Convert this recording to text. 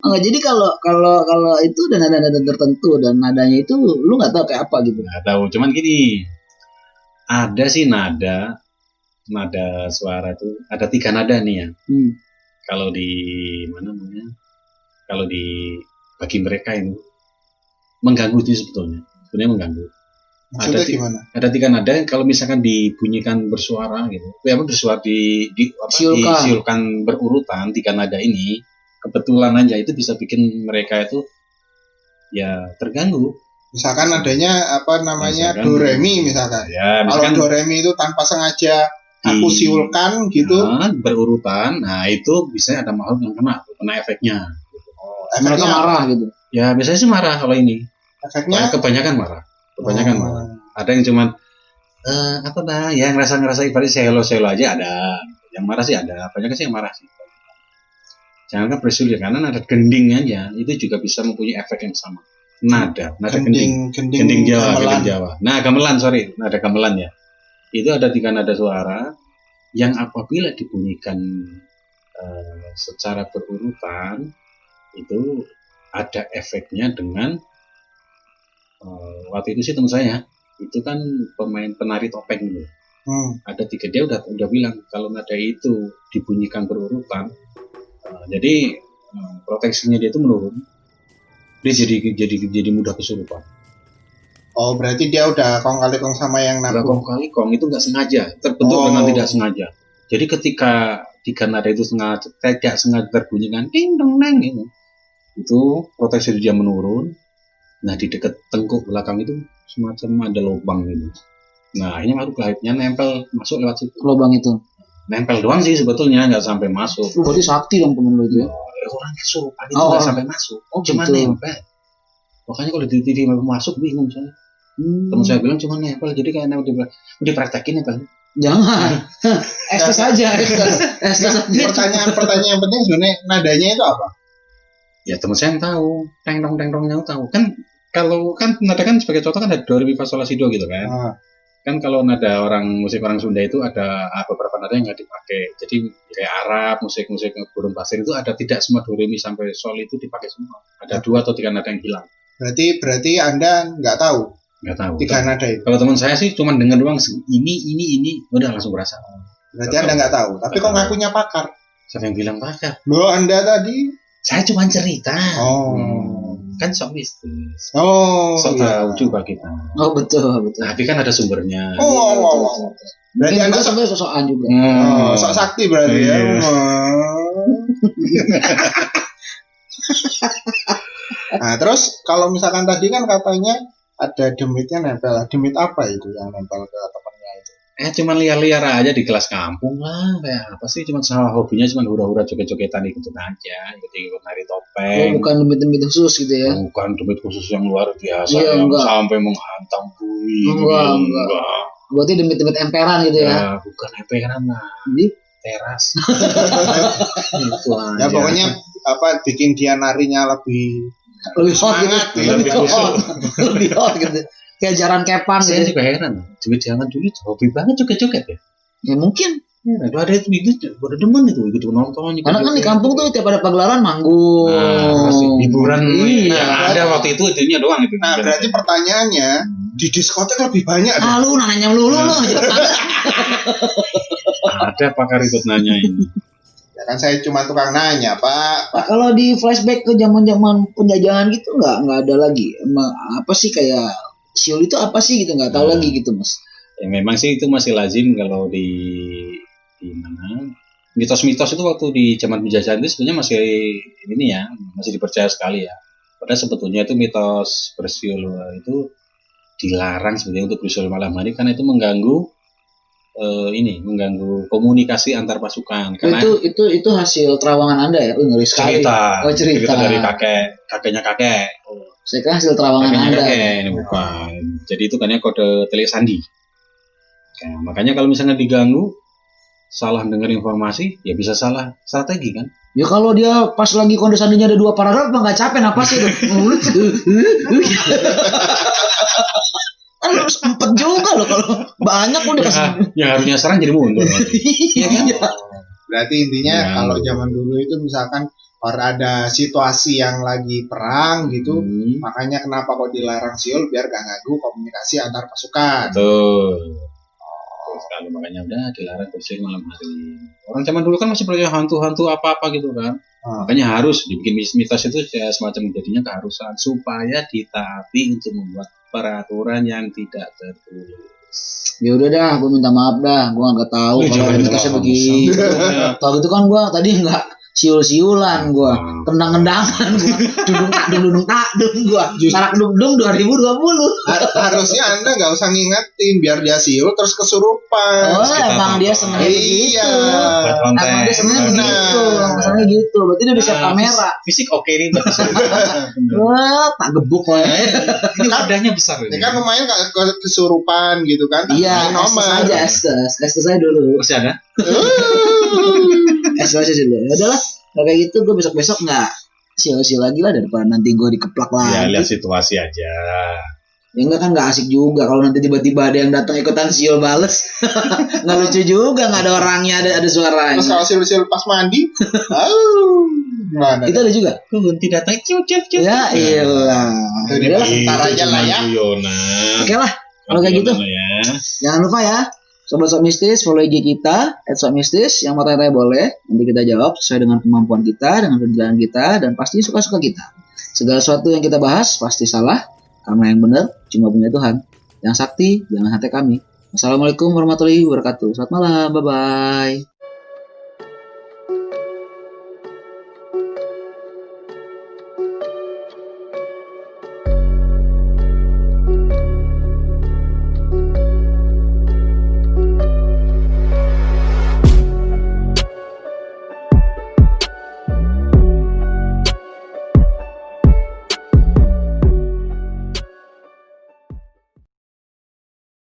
Enggak, jadi kalau itu dan nada tertentu dan nadanya itu lu nggak tahu kayak apa gitu. Nggak tahu, cuman gini, ada sih nada suara itu ada 3 nada nih ya. Kalau di mana namanya? Kalau di bagi mereka ini mengganggu itu sebetulnya mengganggu. Maksudnya gimana? Ada 3 nada yang kalau misalkan dibunyikan bersuara gitu, bersuara disiulkan berurutan 3 nada ini, kebetulan aja itu bisa bikin mereka itu ya terganggu. Misalkan adanya apa namanya do re mi misalkan. Ya, misalkan kalau do re mi itu tanpa sengaja aku siulkan gitu berurutan, nah itu bisa ada makhluk yang kena efeknya. Mereka marah gitu. Ya biasanya sih marah kalau ini. Efeknya kebanyakan marah. Marah. Ada yang cuman ya ngerasa ibarat selo aja ada. Yang marah sih ada, banyak sih yang marah sih. Jangan bersulit karena nada gending aja itu juga bisa mempunyai efek yang sama. Nada gending Jawa. Nah, nada gamelan ya. Itu ada 3 nada suara yang apabila dibunyikan secara berurutan itu ada efeknya dengan waktu itu sih teman saya itu kan penari topeng gitu. Ada 3 dia udah bilang kalau nada itu dibunyikan berurutan jadi proteksinya dia itu menurun, dia jadi mudah kesurupan. Oh, berarti dia udah kong kali kong sama yang nabu. Kong kali kong itu nggak sengaja, terbentuk dengan tidak sengaja. Jadi ketika 3 nada itu tidak sengaja terbunyikan ding dong neng itu proteksi dia menurun. Nah di dekat tengkuk belakang itu semacam ada lubang gitu. Nah akhirnya makhluk gaibnya nempel masuk lewat situ. Lubang itu nempel doang sih sebetulnya, nggak sampai masuk. Berarti sakti dong temen lu itu ya? Orang kesurupan itu nggak sampai masuk, cuma gitu. Nempel. Makanya kalau di TV masuk bingung saya. Temen saya bilang cuma nempel, jadi kayak nempel dipraktekin ya. Jangan, ekses aja. Pertanyaan penting sebenarnya nadanya itu apa? Ya temen saya yang tahu, teng dongnya tahu. Kan kalau kan nada kan sebagai contoh kan ada do re mi fa sol la si do gitu kan. Kan kalau nada musik orang Sunda itu ada beberapa nada yang nggak dipakai. Jadi kayak Arab, musik burung pasir itu ada tidak semua do re mi sampai sol itu dipakai semua. Ada 2 atau 3 nada yang hilang. Berarti Anda nggak tahu? Nggak tahu. 3 nada itu. Kalau teman saya sih cuma dengar doang ini udah langsung berasa. Berarti Anda nggak tahu. Tapi kok ngakunya pakar? Siapa yang bilang pakar? Loh, Anda tadi? Saya cuma cerita. Kan sok mistis. Sok tahu juga kita. Oh betul. Tapi kan ada sumbernya. Berarti Anda sebenarnya sosokan juga. Sok sakti berarti ya. Nah terus kalau misalkan tadi kan katanya ada demitnya nempel. Demit apa itu yang nempel ke temannya itu? Cuman liar-liar aja di kelas kampung lah, kayak apa sih, cuma sama hobinya cuma hura-hura joget-jogetan ikut aja, ikut nari topeng. Bukan demit khusus gitu ya? Bukan demit khusus yang luar biasa yang sampai menghantam bumi. Enggak. Berarti demit emperan gitu ya? Bukan emperan lah. Jadi teras. Itu aja. Ya pokoknya bikin dia narinya lebih semangat, lebih hot gitu. Kayak jaran kepang. Saya juga heran, jangan dulu hobi banget joget-joget ya. Ya mungkin. Ada itu pada demen itu nonton. Karena kan di kampung tuh tiap ada pagelaran manggung. Hiburan. Ada waktu itu itunya doang itu. Nah berarti pertanyaannya di diskotek lebih banyak. Lu nanya melulu lo. Ada pakar ikut nanya ini. Ya kan saya cuma tukang nanya Pak. Nah, kalau di flashback ke zaman penjajahan gitu nggak ada lagi. Apa sih kayak siul itu apa sih gitu, nggak tahu lagi gitu Mas. Ya memang sih itu masih lazim kalau di mana mitos-mitos itu waktu di zaman penjajahan itu sebenarnya masih ini ya, masih dipercaya sekali ya. Padahal sebetulnya itu mitos bersiul itu dilarang sebenarnya untuk bersiul malam hari karena itu mengganggu ini mengganggu komunikasi antar pasukan karena Itu hasil terawangan Anda ya? Ngeri sekali. cerita dari kakeknya kakek. Saya kira hasil terawangan Kakeknya Anda. kakek, ini bukan. Jadi itu kan kode telik sandi. Nah, makanya kalau misalnya diganggu, salah dengar informasi, ya bisa salah strategi kan? Ya kalau dia pas lagi kode sandinya ada 2 paragraf, nggak capek apa sih itu? Harus 4 juga loh kalau banyak udah kasih. Yang harusnya serang jadi mundur. Iya kan? Berarti intinya kalau zaman dulu itu misalkan ada situasi yang lagi perang gitu, makanya kenapa kok dilarang siul biar gak ganggu komunikasi antar pasukan. Betul. Sekali makanya udah dilarang bersiul malam hari. Orang zaman dulu kan masih percaya hantu-hantu apa-apa gitu kan. Makanya harus dibikin mitos itu ya semacam jadinya keharusan supaya ditaati untuk membuat peraturan yang tidak tertulis. Ya udah dah, gue minta maaf dah, gue nggak tahu kalau mitosnya begitu. Kalau gitu kan gue tadi nggak siul-siulan gue, tendang-tendangan gue, dudung gue, sarak dudung 2020. Harusnya Anda nggak usah ngingetin biar dia siul terus kesurupan. Oh, emang dia senangnya begitu. Emang dia senangnya begitu. Masalahnya gitu. Berarti dia bisa kamera. Fisik oke nih berarti. Wah, tak gebuk lah. Ini wadahnya besar. Ini kan lumayan kesurupan gitu kan. Iya, estes aja dulu. Masih ada? Aja dulu. Ya udahlah, kalau kayak gitu gue besok nggak siul-siul lagi lah daripada nanti gue dikeplak lagi. Ya lihat situasi aja. Ya enggak kan nggak asik juga kalau nanti tiba-tiba ada yang datang ikutan siul bales. Nggak lucu juga, nggak ada orangnya, ada suaranya. Terus kalau siul-siul pas mandi, itu ada juga. Kunti datang ciut. Ya iyalah. Jadi sebentar aja lah ya. Oke lah, kalau kayak gitu. Jangan lupa ya. Sobat Mistis, follow IG kita @sobatmistis. Yang mau tanya boleh, nanti kita jawab sesuai dengan kemampuan kita, dengan kerjaan kita, dan pasti suka-suka kita. Segala sesuatu yang kita bahas pasti salah, karena yang benar cuma punya Tuhan. Yang sakti, jangan hati kami. Wassalamualaikum warahmatullahi wabarakatuh. Selamat malam, bye-bye.